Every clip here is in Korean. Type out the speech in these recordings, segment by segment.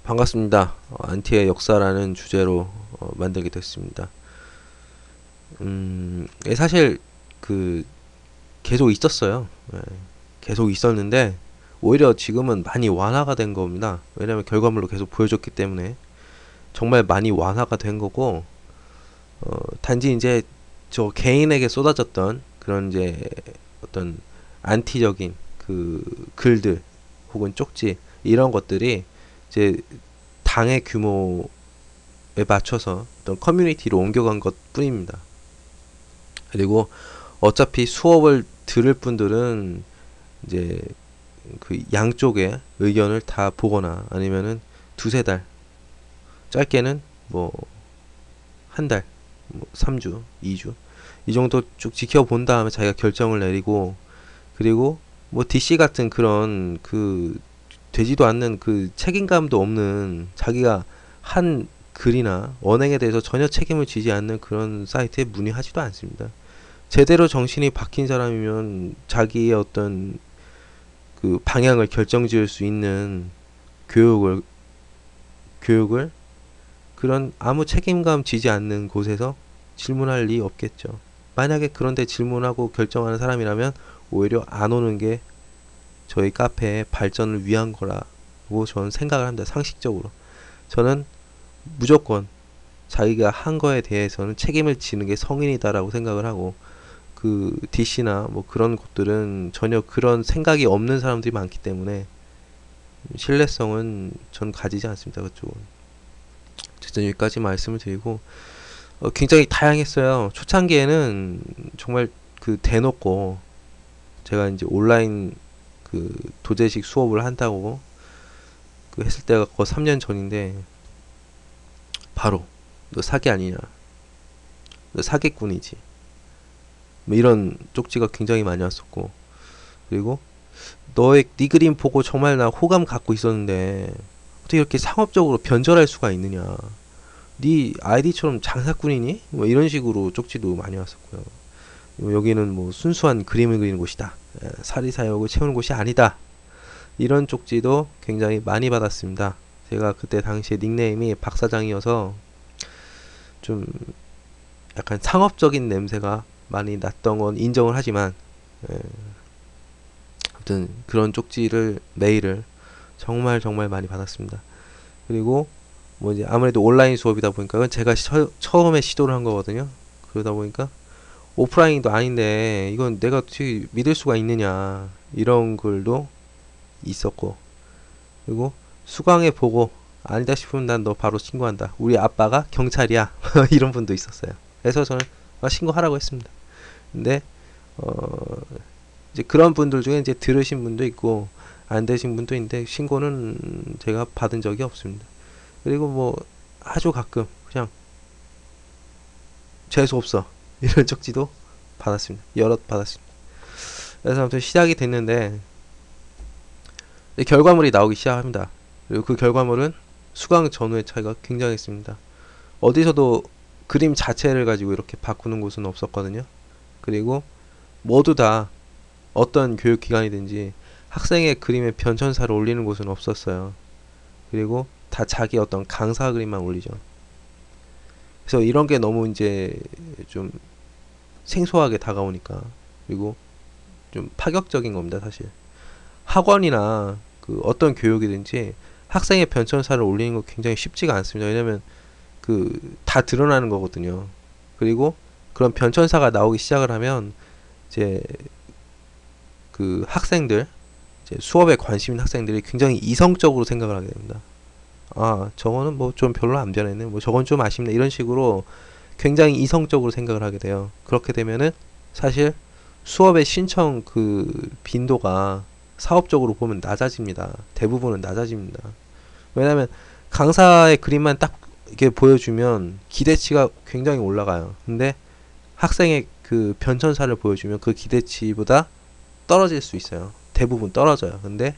반갑습니다. 안티의 역사라는 주제로 만들게 됐습니다. 사실 그 계속 있었어요. 예, 계속 있었는데 오히려 지금은 많이 완화가 된 겁니다. 왜냐면 결과물로 계속 보여줬기 때문에 정말 많이 완화가 된 거고, 단지 이제 저 개인에게 쏟아졌던 그런 이제 어떤 안티적인 그 글들 혹은 쪽지 이런 것들이 이제 당의 규모에 맞춰서 어떤 커뮤니티로 옮겨간 것 뿐입니다. 그리고 어차피 수업을 들을 분들은 이제 그 양쪽의 의견을 다 보거나 아니면은 두세 달, 짧게는 뭐 한 달, 뭐 3주, 2주 이 정도 쭉 지켜본 다음에 자기가 결정을 내리고, 그리고 뭐 DC 같은 그런 그 되지도 않는 그 책임감도 없는, 자기가 한 글이나 언행에 대해서 전혀 책임을 지지 않는 그런 사이트에 문의하지도 않습니다. 제대로 정신이 박힌 사람이면 자기의 어떤 그 방향을 결정지을 수 있는 교육을 교육을 그런 아무 책임감 지지 않는 곳에서 질문할 리 없겠죠. 만약에 그런데 질문하고 결정하는 사람이라면 오히려 안 오는 게 저희 카페의 발전을 위한 거라고 저는 생각을 합니다. 상식적으로. 저는 무조건 자기가 한 거에 대해서는 책임을 지는 게 성인이다라고 생각을 하고, 그 DC나 뭐 그런 곳들은 전혀 그런 생각이 없는 사람들이 많기 때문에 신뢰성은 전 가지지 않습니다. 그쪽은. 어쨌든 여기까지 말씀을 드리고, 굉장히 다양했어요. 초창기에는 정말 그 대놓고 제가 이제 온라인 그 도제식 수업을 한다고 그 했을 때가 거의 3년 전인데, 바로 너 사기 아니냐, 너 사기꾼이지, 뭐 이런 쪽지가 굉장히 많이 왔었고, 그리고 너의 네 그림 보고 정말 나 호감 갖고 있었는데 어떻게 이렇게 상업적으로 변절할 수가 있느냐, 네 아이디처럼 장사꾼이니? 뭐 이런 식으로 쪽지도 많이 왔었고요. 여기는 뭐 순수한 그림을 그리는 곳이다, 사리사욕을 채우는 곳이 아니다, 이런 쪽지도 굉장히 많이 받았습니다. 제가 그때 당시에 닉네임이 박사장이어서 좀 약간 상업적인 냄새가 많이 났던 건 인정을 하지만, 예, 아무튼 그런 쪽지를 메일을 정말 정말 많이 받았습니다. 그리고 뭐 이제 아무래도 온라인 수업이다 보니까, 그건 제가 처음에 시도를 한 거거든요. 그러다 보니까 오프라인도 아닌데 이건 내가 어떻게 믿을 수가 있느냐, 이런 글도 있었고, 그리고 수강해 보고 아니다 싶으면 난 너 바로 신고한다, 우리 아빠가 경찰이야, 이런 분도 있었어요. 그래서 저는 신고하라고 했습니다. 근데 어 이제 그런 분들 중에 이제 들으신 분도 있고 안 되신 분도 있는데, 신고는 제가 받은 적이 없습니다. 그리고 뭐 아주 가끔 그냥 재수 없어 이런 쪽지도 받았습니다. 여러 받았습니다. 그래서 아무튼 시작이 됐는데 결과물이 나오기 시작합니다. 그리고 그 결과물은 수강 전후의 차이가 굉장했습니다. 어디서도 그림 자체를 가지고 이렇게 바꾸는 곳은 없었거든요. 그리고 모두 다 어떤 교육기관이든지 학생의 그림에 변천사를 올리는 곳은 없었어요. 그리고 다 자기 어떤 강사 그림만 올리죠. 그래서 이런 게 너무 이제 좀 생소하게 다가오니까, 그리고 좀 파격적인 겁니다, 사실. 학원이나 그 어떤 교육이든지 학생의 변천사를 올리는 거 굉장히 쉽지가 않습니다. 왜냐면 그 다 드러나는 거거든요. 그리고 그런 변천사가 나오기 시작을 하면 이제 그 학생들, 이제 수업에 관심 있는 학생들이 굉장히 이성적으로 생각을 하게 됩니다. 아, 저거는 뭐 좀 별로 안 변했네, 뭐 저건 좀 아쉽네, 이런 식으로 굉장히 이성적으로 생각을 하게 돼요. 그렇게 되면은 사실 수업의 신청 그 빈도가 사업적으로 보면 낮아집니다. 대부분은 낮아집니다. 왜냐면 강사의 그림만 딱 이렇게 보여주면 기대치가 굉장히 올라가요. 근데 학생의 그 변천사를 보여주면 그 기대치보다 떨어질 수 있어요. 대부분 떨어져요. 근데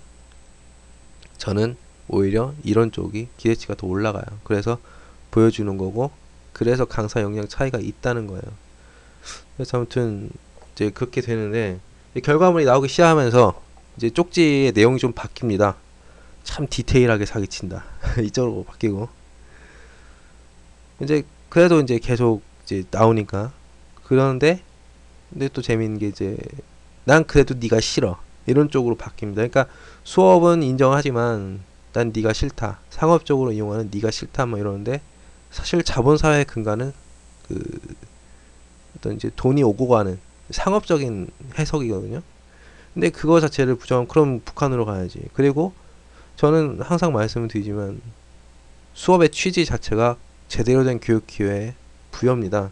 저는 오히려 이런 쪽이 기대치가 더 올라가요. 그래서 보여주는 거고, 그래서 강사 역량 차이가 있다는 거예요. 그래서 아무튼 이제 그렇게 되는데, 결과물이 나오기 시작하면서 이제 쪽지의 내용이 좀 바뀝니다. 참 디테일하게 사기친다. 이쪽으로 바뀌고 이제 그래도 이제 계속 이제 나오니까 그러는데 근데 또 재밌는 게 이제 난 그래도 네가 싫어 이런 쪽으로 바뀝니다. 그러니까 수업은 인정하지만 난 네가 싫다. 상업적으로 이용하는 네가 싫다 뭐 이러는데 사실 자본사회의 근간은 그 어떤 이제 돈이 오고 가는 상업적인 해석이거든요. 근데 그거 자체를 부정하면 그럼 북한으로 가야지. 그리고 저는 항상 말씀을 드리지만 수업의 취지 자체가 제대로 된 교육 기회의 부여입니다.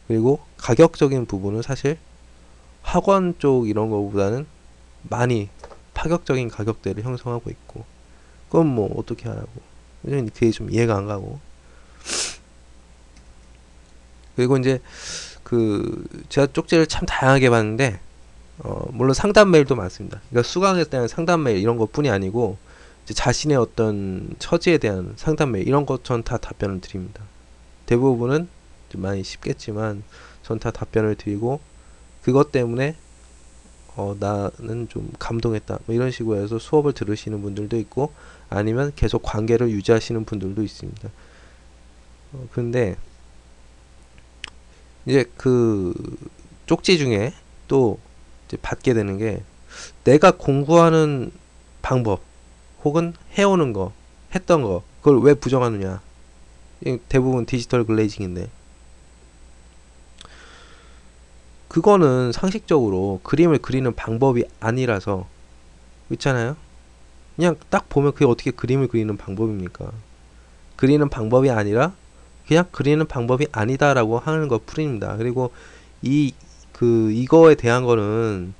그리고 가격적인 부분은 사실 학원 쪽 이런 거보다는 많이 파격적인 가격대를 형성하고 있고 그건 뭐 어떻게 하라고. 그게 좀 이해가 안 가고. 그리고 이제 그 제가 쪽지를 참 다양하게 봤는데 물론 상담 메일도 많습니다. 그러니까 수강에 대한 상담 메일 이런 것뿐이 아니고 이제 자신의 어떤 처지에 대한 상담 메일 이런 것 전 다 답변을 드립니다. 대부분은 좀 많이 쉽겠지만 전 다 답변을 드리고 그것 때문에 나는 좀 감동했다 뭐 이런 식으로 해서 수업을 들으시는 분들도 있고 아니면 계속 관계를 유지하시는 분들도 있습니다. 근데 이제 그 쪽지 중에 또 이제 받게 되는 게 내가 공부하는 방법 혹은 해오는 거 했던 거 그걸 왜 부정하느냐. 대부분 디지털 글레이징인데 그거는 상식적으로 그림을 그리는 방법이 아니라서 있잖아요. 그냥 딱 보면 그게 어떻게 그림을 그리는 방법입니까? 그리는 방법이 아니라 그냥 그리는 방법이 아니다라고 하는 것 뿐입니다. 그리고 이거에 대한 거는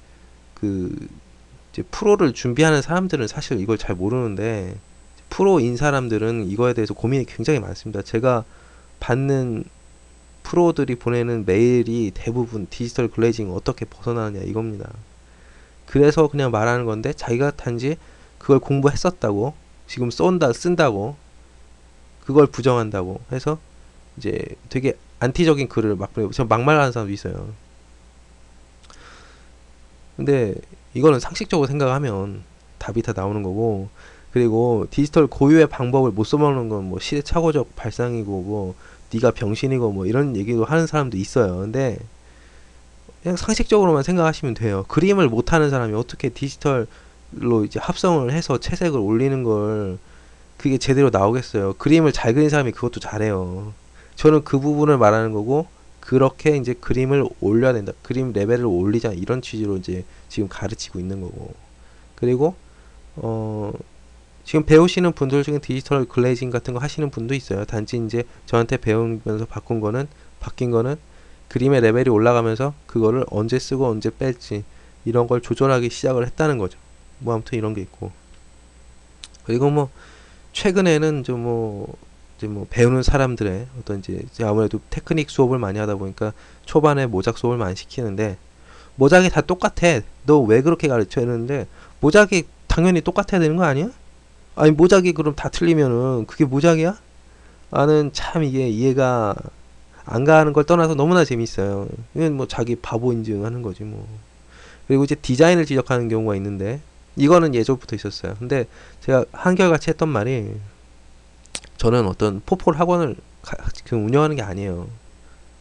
그 이제 프로를 준비하는 사람들은 사실 이걸 잘 모르는데 프로인 사람들은 이거에 대해서 고민이 굉장히 많습니다. 제가 받는 프로들이 보내는 메일이 대부분 디지털 글레이징 어떻게 벗어나느냐 이겁니다. 그래서 그냥 말하는 건데 자기가 단지 그걸 공부했었다고 지금 쓴다고 그걸 부정한다고 해서 이제 되게 안티적인 글을 막 보내고 저 막말하는 사람도 있어요. 근데 이거는 상식적으로 생각하면 답이 다 나오는 거고 그리고 디지털 고유의 방법을 못 써먹는 건 뭐 시대착오적 발상이고 뭐 네가 병신이고 뭐 이런 얘기도 하는 사람도 있어요. 근데 그냥 상식적으로만 생각하시면 돼요. 그림을 못하는 사람이 어떻게 디지털로 이제 합성을 해서 채색을 올리는 걸 그게 제대로 나오겠어요. 그림을 잘 그린 사람이 그것도 잘해요. 저는 그 부분을 말하는 거고 그렇게 이제 그림을 올려야 된다. 그림 레벨을 올리자 이런 취지로 이제 지금 가르치고 있는 거고. 그리고 어 지금 배우시는 분들 중에 디지털 글레이징 같은 거 하시는 분도 있어요. 단지 이제 저한테 배우면서 바뀐 거는 그림의 레벨이 올라가면서 그거를 언제 쓰고 언제 뺄지 이런 걸 조절하기 시작을 했다는 거죠. 뭐 아무튼 이런 게 있고. 그리고 뭐 최근에는 이제 뭐 배우는 사람들의 어떤 이제 아무래도 테크닉 수업을 많이 하다 보니까 초반에 모작 수업을 많이 시키는데 모작이 다 똑같아. 너 왜 그렇게 가르쳐? 이러는데 모작이 당연히 똑같아야 되는 거 아니야? 아니 모작이 그럼 다 틀리면은 그게 모작이야? 나는 참 이게 이해가 안 가는 걸 떠나서 너무나 재밌어요. 이건 뭐 자기 바보 인증하는 거지 뭐. 그리고 이제 디자인을 지적하는 경우가 있는데 이거는 예전부터 있었어요. 근데 제가 한결같이 했던 말이 저는 어떤 포폴 학원을 운영하는 게 아니에요.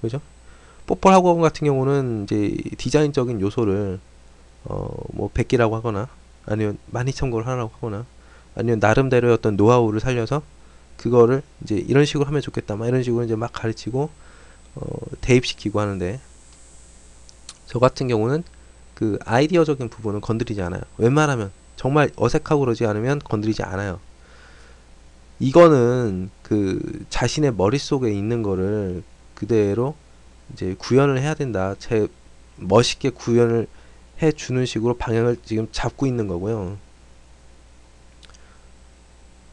그죠? 포폴 학원 같은 경우는 이제 디자인적인 요소를 뭐 베끼라고 하거나 아니면 많이 참고를 하라고 하거나 아니면 나름대로의 어떤 노하우를 살려서 그거를 이제 이런 식으로 하면 좋겠다 막 이런 식으로 이제 막 가르치고 대입시키고 하는데 저 같은 경우는 그 아이디어적인 부분은 건드리지 않아요. 웬만하면 정말 어색하고 그러지 않으면 건드리지 않아요. 이거는 그 자신의 머릿속에 있는 거를 그대로 이제 구현을 해야 된다. 멋있게 구현을 해 주는 식으로 방향을 지금 잡고 있는 거고요.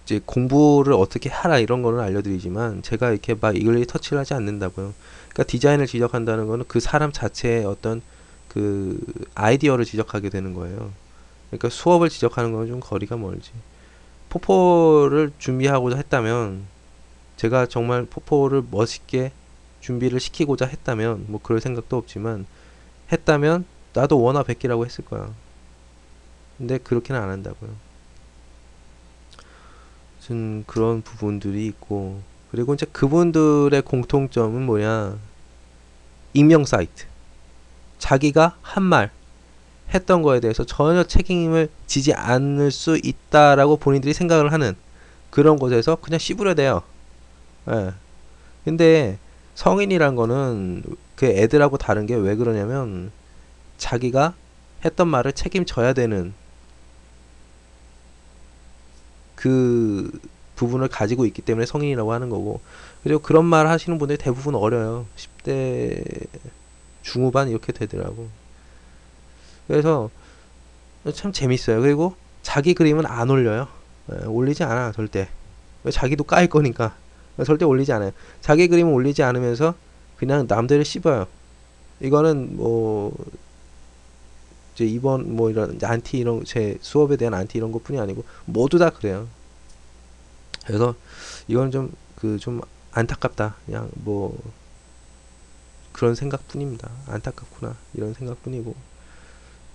이제 공부를 어떻게 하라 이런 거는 알려드리지만 제가 이렇게 막 이글리 터치를 하지 않는다고요. 그러니까 디자인을 지적한다는 거는 그 사람 자체의 어떤 그 아이디어를 지적하게 되는 거예요. 그러니까 수업을 지적하는 건 좀 거리가 멀지. 포포를 준비하고자 했다면 제가 정말 포포를 멋있게 준비를 시키고자 했다면 뭐 그럴 생각도 없지만 했다면 나도 원화 100개라고 했을 거야. 근데 그렇게는 안 한다고요. 그런 부분들이 있고, 그리고 이제 그분들의 공통점은 뭐냐, 익명 사이트. 자기가 한 말 했던 거에 대해서 전혀 책임을 지지 않을 수 있다라고 본인들이 생각을 하는 그런 곳에서 그냥 씹으려대요. 예. 근데 성인이란 거는 그 애들하고 다른 게 왜 그러냐면, 자기가 했던 말을 책임져야 되는 그 부분을 가지고 있기 때문에 성인이라고 하는 거고, 그리고 그런 말 하시는 분들이 대부분 어려요. 10대 중후반 이렇게 되더라고. 그래서 참 재밌어요. 그리고 자기 그림은 안 올려요. 예, 올리지 않아 절대. 왜? 자기도 까일 거니까. 절대 올리지 않아요. 자기 그림은 올리지 않으면서 그냥 남들을 씹어요. 이거는 뭐 이제 이번 뭐 이런 안티 이런 제 수업에 대한 안티 이런 것뿐이 아니고 모두 다 그래요. 그래서 이건 좀 좀 안타깝다. 그냥 뭐 그런 생각뿐입니다. 안타깝구나 이런 생각뿐이고,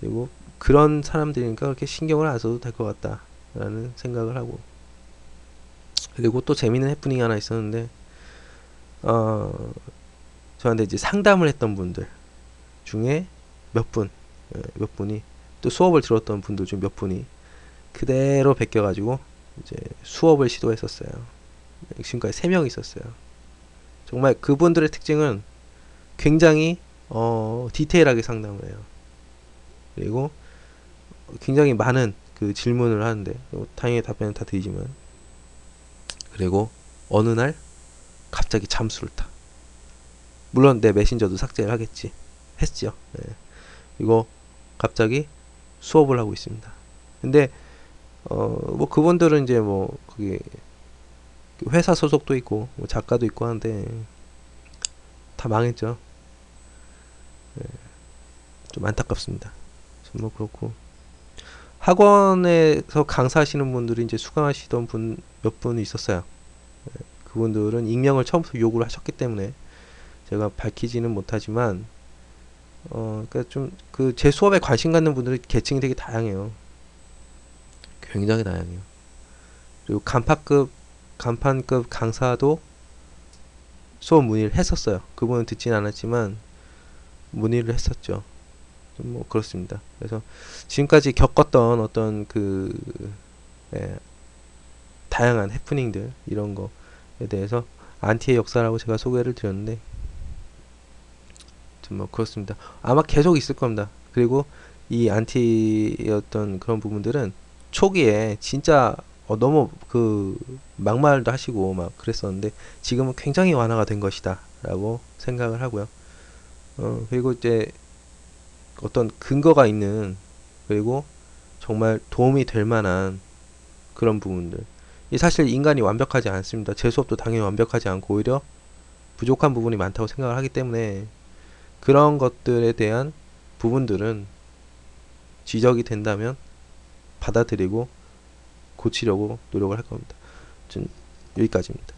그리고 그런 사람들이니까 그렇게 신경을 안 써도 될 것 같다라는 생각을 하고, 그리고 또 재밌는 해프닝이 하나 있었는데, 어 저한테 이제 상담을 했던 분들 중에 몇 분, 몇 분이, 또 수업을 들었던 분들 중 몇 분이 그대로 베껴가지고 이제 수업을 시도했었어요. 지금까지 3명 있었어요. 정말 그분들의 특징은 굉장히 디테일하게 상담을 해요. 그리고 굉장히 많은 그 질문을 하는데, 당연히 답변은 다 드리지만, 그리고 어느 날 갑자기 잠수를 타. 물론 내 메신저도 삭제를 하겠지. 했죠. 예. 이거 갑자기 수업을 하고 있습니다. 근데 뭐 그분들은 이제 뭐 그게 회사 소속도 있고 뭐 작가도 있고 하는데 다 망했죠. 예, 좀 안타깝습니다. 뭐 그렇고, 학원에서 강사하시는 분들이 이제 수강하시던 분 몇 분 있었어요. 그분들은 익명을 처음부터 요구를 하셨기 때문에 제가 밝히지는 못하지만, 그러니까 좀 그 제 수업에 관심 갖는 분들이 계층이 되게 다양해요. 굉장히 다양해요. 그리고 간판급 강사도 수업 문의를 했었어요. 그분은 듣진 않았지만 문의를 했었죠. 뭐 그렇습니다. 그래서 지금까지 겪었던 어떤 예, 다양한 해프닝들 이런 거에 대해서 안티의 역사라고 제가 소개를 드렸는데, 뭐 그렇습니다. 아마 계속 있을 겁니다. 그리고 이 안티였던 그런 부분들은 초기에 진짜 너무 막말도 하시고 막 그랬었는데, 지금은 굉장히 완화가 된 것이다 라고 생각을 하고요. 그리고 이제 어떤 근거가 있는, 그리고 정말 도움이 될 만한 그런 부분들, 이 사실 인간이 완벽하지 않습니다. 제 수업도 당연히 완벽하지 않고 오히려 부족한 부분이 많다고 생각을 하기 때문에, 그런 것들에 대한 부분들은 지적이 된다면 받아들이고 고치려고 노력을 할 겁니다. 전 여기까지입니다.